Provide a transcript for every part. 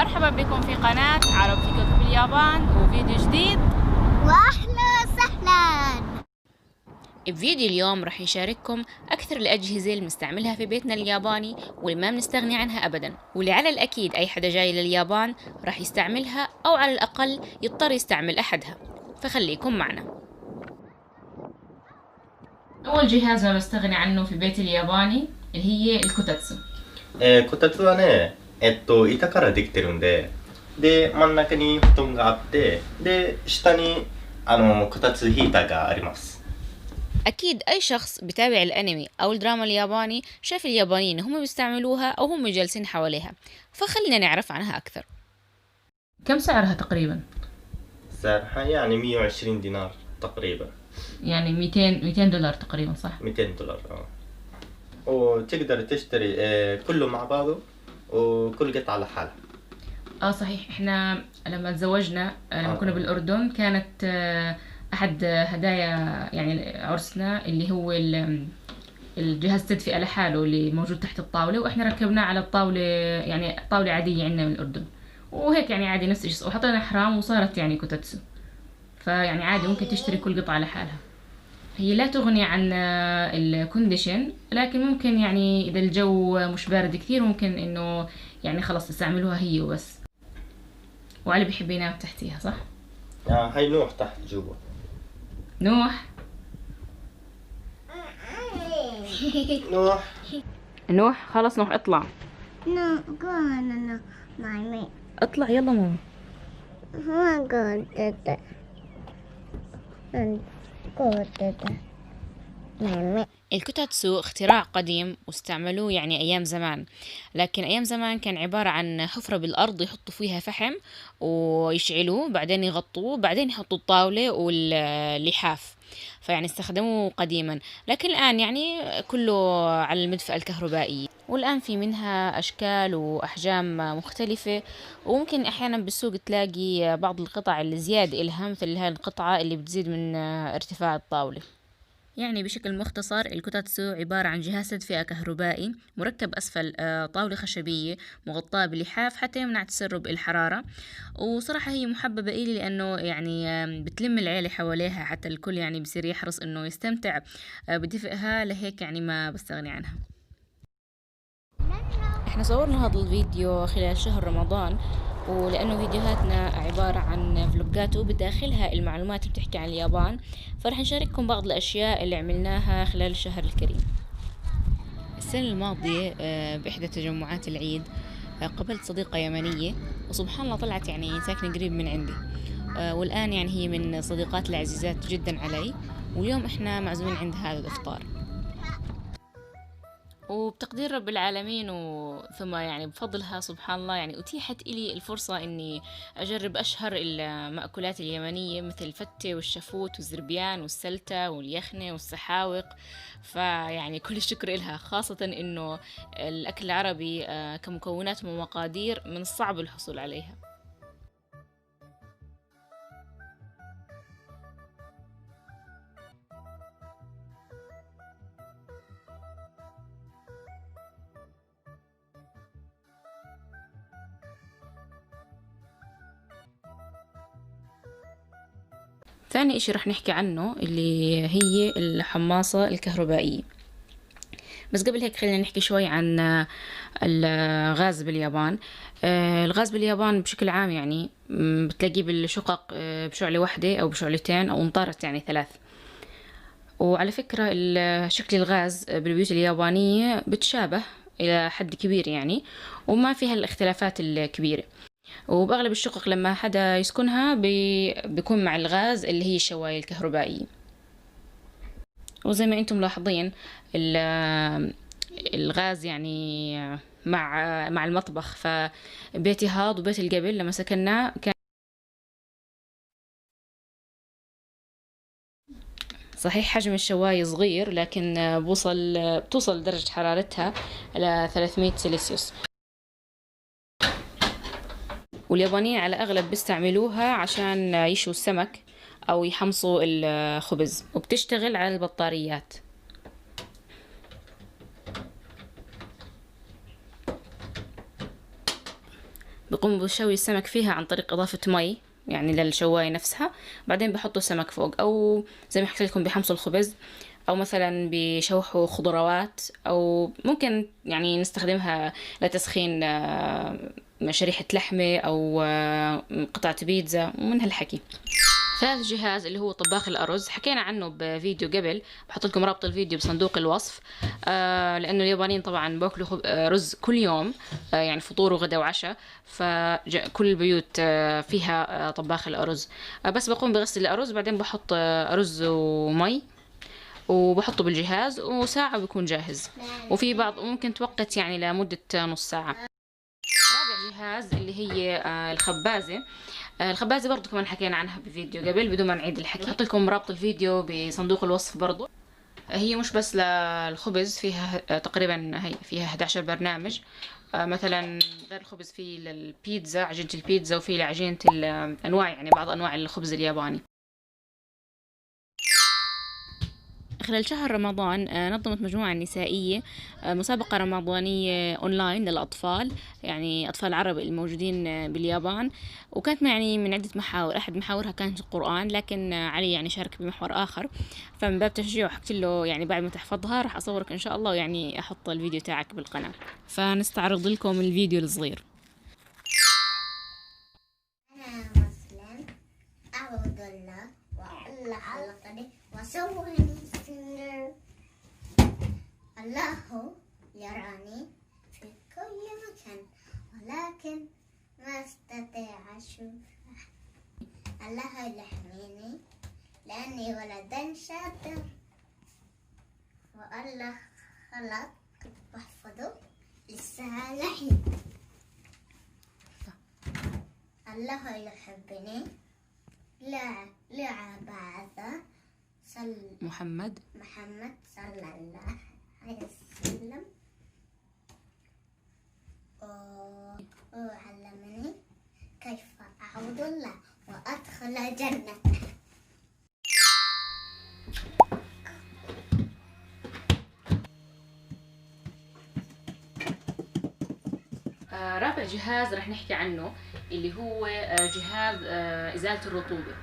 مرحبا بكم في قناة عرب في كوكب اليابان وفيديو جديد واهلا وسهلا. بفيديو اليوم راح يشارككم أكثر الأجهزة اللي بنستعملها في بيتنا الياباني واللي ما بنستغني عنها أبدا، واللي على الأكيد أي حدا جاي لليابان راح يستعملها أو على الأقل يضطر يستعمل أحدها، فخليكم معنا. أول جهاز ما بستغني عنه في بيتي الياباني اللي هي الكوتاتسو. こたつはね、板からできてるんで、で、真ん中に布団があって、で、下にこたつヒーターがあります。 أكيد أي شخص بتابع الأنمي أو الدراما الياباني شاف اليابانيين هم بيستعملوها أو هم جالسين حواليها، فخلينا نعرف عنها أكثر. كم سعرها تقريبا؟ سعرها يعني 120 دينار تقريبا. يعني 200 دولار تقريبا، صح؟ 200 دولار وتقدر تشتري كله مع بعضه وكل قطعة لحالها. صحيح، احنا لما تزوجنا لما كنا بالأردن كانت أحد هدايا يعني عرسنا اللي هو الجهاز تدفئة لحاله اللي موجود تحت الطاولة، وإحنا ركبناه على الطاولة، يعني طاولة عادية عندنا من الأردن، وهيك يعني عادي نفس الشيء، وحطينا حرام وصارت يعني كوتاتسو، فيعني عادي ممكن تشتري كل قطعة لحالها. هي لا تغني عن الكونديشن، لكن ممكن يعني إذا الجو مش بارد كثير ممكن إنه يعني خلاص تستعملوها هي وبس. وعلي بيحب ينام تحتيها، صح؟ هاي نوح تحت جوا. نوح نوح نوح خلص، نوح اطلع. No, go on, no, my mate. اطلع يلا ماما. I'm going to the and go to the my mate. الكوتاتسو اختراع قديم واستعملوه يعني أيام زمان، لكن أيام زمان كان عبارة عن حفرة بالأرض يحطوا فيها فحم ويشعلوه، بعدين يغطوه، بعدين يحطوا الطاولة واللحاف، فيعني استخدموه قديما. لكن الآن يعني كله على المدفأة الكهربائية، والآن في منها أشكال وأحجام مختلفة، وممكن أحيانا بالسوق تلاقي بعض القطع اللي زيادة إلها، مثل هاي القطعة اللي بتزيد من ارتفاع الطاولة. يعني بشكل مختصر الكوتاتسو عبارة عن جهاز تدفئة كهربائي مركب أسفل طاولة خشبية مغطاة بلحاف حتى يمنع تسرب الحرارة، وصراحة هي محببة إلي لأنه يعني بتلم العيلة حواليها، حتى الكل يعني بصير يحرص إنه يستمتع بدفئها، لهيك يعني ما بستغني عنها. احنا صورنا هذا الفيديو خلال شهر رمضان، ولأنه فيديوهاتنا عبارة عن فلوجات وبداخلها المعلومات اللي بتحكي عن اليابان، فرح نشارككم بعض الأشياء اللي عملناها خلال الشهر الكريم. السنة الماضية بإحدى تجمعات العيد قابلت صديقة يمنية، وسبحان الله طلعت يعني ساكنة قريب من عندي، والآن يعني هي من صديقات العزيزات جدا علي، واليوم احنا معزومين عند هذا الإفطار. وبتقدير رب العالمين ثم يعني بفضلها سبحان الله يعني أتيحت إلي الفرصة إني أجرب أشهر المأكولات اليمنية مثل الفتة والشفوت والزربيان والسلتة واليخنة والسحاوق، فيعني كل الشكر إلها، خاصة إنه الأكل العربي كمكونات ومقادير من الصعب الحصول عليها. ثاني إشي رح نحكي عنه اللي هي الحماصة الكهربائية، بس قبل هيك خلينا نحكي شوي عن الغاز باليابان. الغاز باليابان بشكل عام يعني بتلاقيه بالشقق بشعلة واحدة أو بشعلتين أو انطرت يعني 3. وعلى فكرة شكل الغاز بالبيوت اليابانية بتشابه إلى حد كبير يعني، وما فيها الاختلافات الكبيرة، وبأغلب الشقق لما حدا يسكنها بيكون مع الغاز اللي هي الشواية الكهربائية. وزي ما انتم ملاحظين الغاز يعني مع المطبخ، فبيتي هذا وبيت القبل لما سكننا كان صحيح حجم الشواية صغير، لكن بتوصل درجة حرارتها إلى 300 سلسيوس، واليابانيين على أغلب بيستعملوها عشان يشوا السمك أو يحمصوا الخبز، وبتشتغل على البطاريات. بقوم بشوي السمك فيها عن طريق إضافة مي يعني للشواية نفسها، بعدين بحطوا السمك فوق، أو زي ما حكيت لكم بحمصوا الخبز، أو مثلا بشوحوا خضروات، أو ممكن يعني نستخدمها لتسخين شريحة لحمة أو قطعة بيتزا ومن هالحكي. ثالث جهاز اللي هو طباخ الأرز، حكينا عنه بفيديو قبل، بحط لكم رابط الفيديو بصندوق الوصف. لأنه اليابانيين طبعا باكلوا رز كل يوم، يعني فطور وغدا وعشاء، فكل البيوت فيها طباخ الأرز. بس بقوم بغسل الأرز، بعدين بحط رز ومي وبحطه بالجهاز، وساعة بيكون جاهز، وفي بعض ممكن توقت يعني لمدة نص ساعة. رابع جهاز اللي هي الخبازة. الخبازة برضو كمان حكينا عنها بفيديو قبل، بدون ما نعيد الحكي بحط لكم رابط الفيديو بصندوق الوصف برضو. هي مش بس للخبز، فيها تقريبا هي فيها 11 برنامج. مثلا غير الخبز في للبيتزا، عجينة البيتزا، وفي لعجينة الأنواع، يعني بعض أنواع الخبز الياباني. خلال شهر رمضان نظمت مجموعة نسائية مسابقة رمضانية أونلاين للأطفال، يعني أطفال عرب الموجودين باليابان، وكانت يعني من عدة محاور. أحد محاورها كانت القرآن، لكن علي يعني شارك بمحور آخر، فمن باب تشجيعه حكيت له يعني بعد ما تحفظها راح أصورك إن شاء الله، ويعني أحط الفيديو تاعك بالقناة، فنستعرض لكم الفيديو الصغير. أنا مسلم، أعبد الله والله خلقني وسواني سنر. الله يراني في كل مكان ولكن ما استطيع أشوفه. الله يحميني لأني ولدا شاطر، والله خلق واحفظه للصالحين. الله يحبني لا بعث محمد صلى الله عليه وسلم، وعلمني كيف أعبد الله وأدخل الجنة. رابع جهاز رح نحكي عنه اللي هو جهاز إزالة الرطوبة.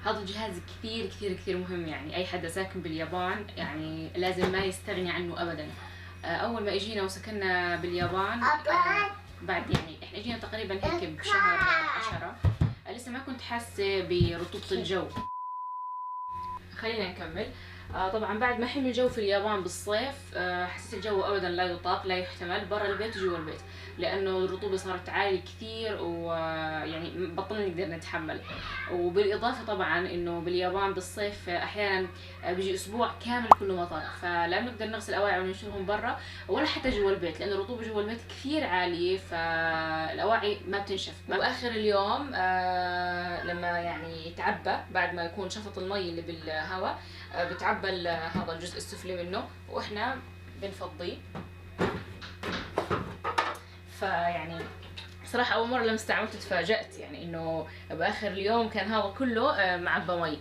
هذا الجهاز كثير كثير كثير مهم، يعني أي حدا ساكن باليابان يعني لازم ما يستغني عنه أبدا. أول ما إجينا وسكننا باليابان، بعد يعني إحنا إجينا تقريبا هيك بشهر 10، لسه ما كنت حاسة برطوبة الجو. خلينا نكمل. طبعا بعد ما حمل الجو في اليابان بالصيف، حسيت الجو ابدا لا يطاق لا يحتمل برا البيت وجوا البيت، لانه الرطوبه صارت عاليه كثير، ويعني بطلنا نقدر نتحمل. وبالاضافه طبعا انه باليابان بالصيف احيانا بيجي اسبوع كامل كله مطر، فلا بنقدر نغسل اواعي وننشرهم برا ولا حتى جوا البيت، لانه الرطوبه جوا البيت كثير عاليه، فالاواعي ما بتنشف. واخر اليوم لما يعني يتعبى، بعد ما يكون شفط المي اللي بالهواء، بتعبى هذا الجزء السفلي منه، واحنا بنفضيه. فيعني صراحة أول مرة لما استعملته تفاجأت، يعني إنه بآخر اليوم كان هذا كله معبى مي،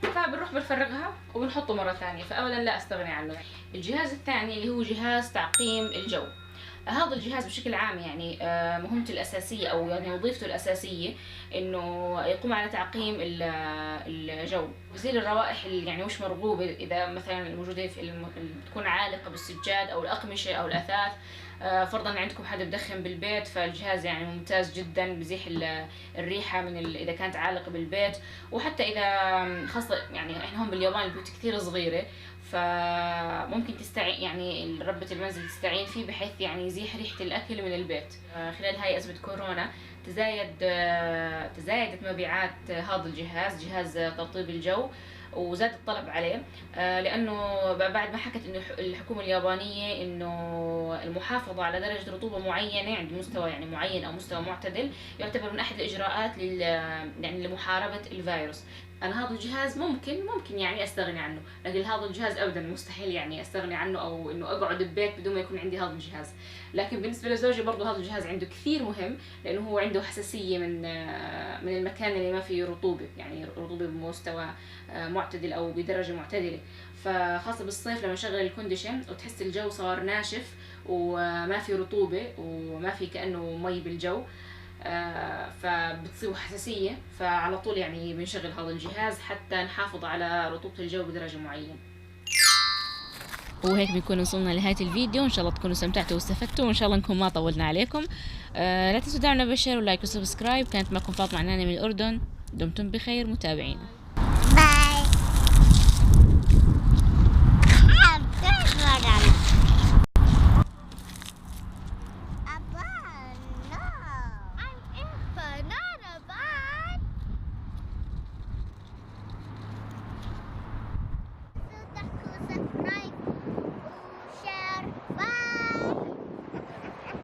فبنروح بنفرغها وبنحطه مرة ثانية، فأبدا لا أستغني عنه. الجهاز الثاني اللي هو جهاز تعقيم الجو. هذا الجهاز بشكل عام يعني مهمته الأساسية أو يعني وظيفته الأساسية إنه يقوم على تعقيم الجو، يزيل الروائح اللي يعني مش مرغوبة، إذا مثلا الموجودة اللي بتكون عالقة بالسجاد أو الأقمشة أو الأثاث. فرضا عندكم حدا بدخن بالبيت، فالجهاز يعني ممتاز جدا، بزيح الريحة من إذا كانت عالقة بالبيت. وحتى إذا خاصة يعني إحنا هون باليابان البيوت كثير صغيرة، فممكن تستعين يعني ربة المنزل تستعين فيه بحيث يعني يزيح ريحة الأكل من البيت. خلال هاي أزمة كورونا تزايدت مبيعات هذا الجهاز، جهاز ترطيب الجو، وزاد الطلب عليه، لأنه بعد ما حكت إنه الحكومة اليابانية إنه المحافظة على درجة رطوبة معينة عند مستوى يعني معين أو مستوى معتدل يعتبر من أحد الإجراءات يعني لمحاربة الفيروس. أنا هذا الجهاز ممكن يعني أستغني عنه، لكن هذا الجهاز أبدا مستحيل يعني أستغني عنه، أو إنه أقعد ببيت بدون ما يكون عندي هذا الجهاز. لكن بالنسبة لزوجي برضه هذا الجهاز عنده كثير مهم، لأنه هو عنده حساسية من المكان اللي ما فيه رطوبة، يعني رطوبة بمستوى معتدل أو بدرجة معتدلة. فخاصة بالصيف لما نشغل الكونديشن وتحس الجو صار ناشف وما في رطوبة وما في كأنه مي بالجو، فبتصير حساسية، فعلى طول يعني بنشغل هذا الجهاز حتى نحافظ على رطوبة الجو بدرجة معينة. وهيك بنكون وصلنا لنهاية الفيديو، إن شاء الله تكونوا استمتعتوا واستفدتوا، وإن شاء الله نكون ما طولنا عليكم. لا تنسوا دعمنا بالشير واللايك والسبسكرايب. كانت معكم فاطمة عناني من الأردن، دمتم بخير متابعينا.